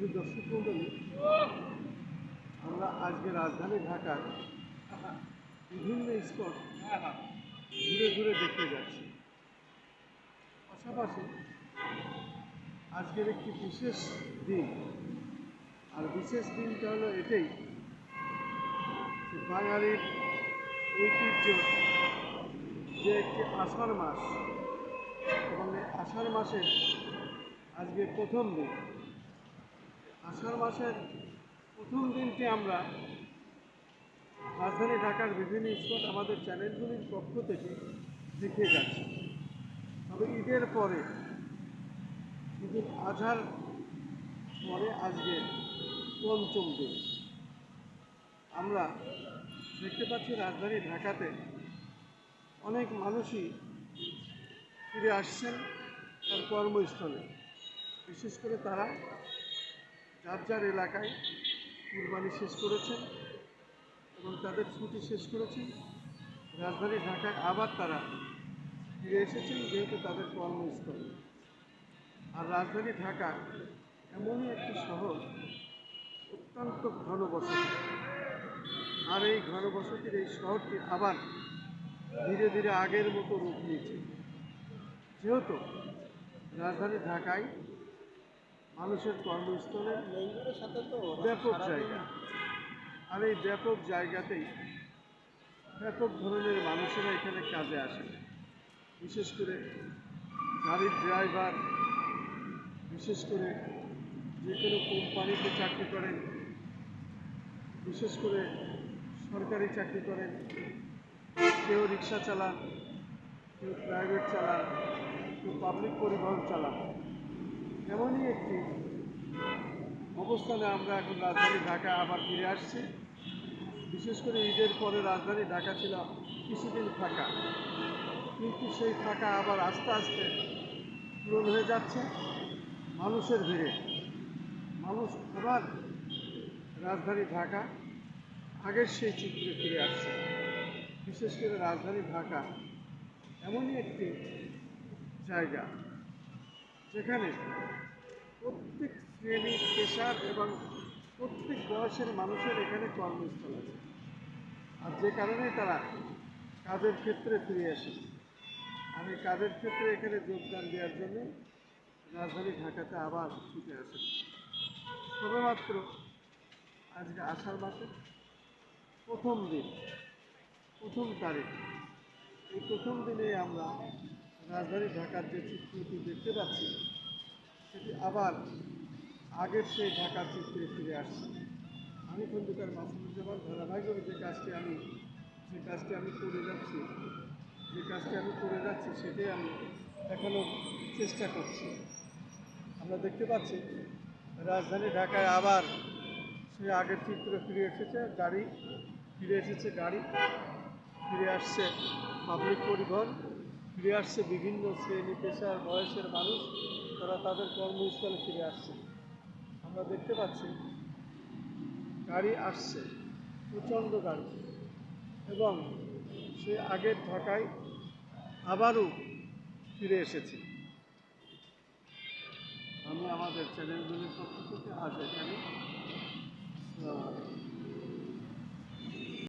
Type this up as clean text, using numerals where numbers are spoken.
শুধু দর্শক মণ্ডলী, আমরা আজকে রাজধানী ঢাকার বিভিন্ন স্পট ঘুরে ঘুরে দেখতে যাচ্ছি। পাশাপাশি আজকের একটি বিশেষ দিন, আর বিশেষ দিনটা হলো এটাই যে বাঙালির ঐতিহ্য যে একটি আষাঢ় মাস, এবং এই আষাঢ় মাসের আজকে প্রথম দিন। আষাঢ় মাসের প্রথম দিনটি আমরা রাজধানী ঢাকার বিভিন্ন স্পট আমাদের চ্যানেলগুলির পক্ষ থেকে দেখে যাচ্ছি। তবে ঈদের পরে, ঈদুল আজহার পরে আজকে পঞ্চম দিন। আমরা দেখতে পাচ্ছি রাজধানী ঢাকাতে অনেক মানুষই ফিরে আসছেন তার কর্মস্থলে। বিশেষ করে তারা যার যার এলাকায় কুরবানি শেষ করেছেন এবং তাদের ছুটি শেষ করেছেন। রাজধানী ঢাকায় আবার তারা ফিরে এসেছেন, যেহেতু তাদের কর্মস্থল। আর রাজধানী ঢাকা এমনই একটি শহর, অত্যন্ত ঘনবসতি। আর এই ঘনবসতির এই শহরটি আবার ধীরে ধীরে আগের মতো রূপ নিয়েছে, যেহেতু রাজধানী ঢাকায় মানুষের কর্মস্থলে ব্যাপক জায়গা। আর এই ব্যাপক জায়গাতেই ব্যাপক ধরনের মানুষেরা এখানে কাজে আসে। বিশেষ করে গাড়ির ড্রাইভার, বিশেষ করে যে কোনো কোম্পানিতে চাকরি করেন, বিশেষ করে সরকারি চাকরি করেন, কেউ রিক্সা চালান, কেউ প্রাইভেট চালান, কেউ পাবলিক পরিবহন চালান। এমনই একটি অবস্থানে আমরা এখন রাজধানী ঢাকা আবার ফিরে আসছি। বিশেষ করে ঈদের পরে রাজধানী ঢাকা ছিল কিছুদিন ফাঁকা, কিন্তু সেই ফাঁকা আবার আস্তে আস্তে পূরণ হয়ে যাচ্ছে মানুষের ভিড়ে। মানুষ আবার রাজধানী ঢাকা আগের সেই চিত্রে ফিরে আসছে। বিশেষ করে রাজধানী ঢাকা এমনই একটি জায়গা যেখানে প্রত্যেক শ্রেণী, পেশার এবং প্রত্যেক বয়সের মানুষের এখানে কর্মস্থল আছে। আর যে কারণে তারা কাজের ক্ষেত্রে ফিরে আসে। আর এই কাজের ক্ষেত্রে এখানে যোগদান দেওয়ার জন্য রাজধানী ঢাকাতে আবার ছুটে আসে। সবেমাত্র আজকে আষাঢ় মাসের প্রথম দিন, প্রথম তারিখ। এই প্রথম দিনে আমরা রাজধানী ঢাকার যে চিত্রটি দেখতে পাচ্ছি, সেটি আবার আগের সেই ঢাকার চিত্রে ফিরে আসছে। আমি খন্দকার মাসুদুজ্জামান ধারাবাহিকভাবে যে কাজটি আমি করে যাচ্ছি সেটাই আমি দেখানোর চেষ্টা করছি। আমরা দেখতে পাচ্ছি রাজধানী ঢাকায় আবার সেই আগের চিত্র ফিরে এসেছে। গাড়ি ফিরে আসছে, পাবলিক পরিবহন ফিরে আসছে, বিভিন্ন শ্রেণী পেশার বয়সের মানুষ তারা তাদের কর্মস্থলে ফিরে আসছে। আমরা দেখতে পাচ্ছি গাড়ি আসছে, প্রচণ্ড গাড়ি, এবং সে আগের ঢাকায় আবারও ফিরে এসেছে। আমি আমাদের চ্যানেলগুলির পক্ষ থেকে আজ এখানে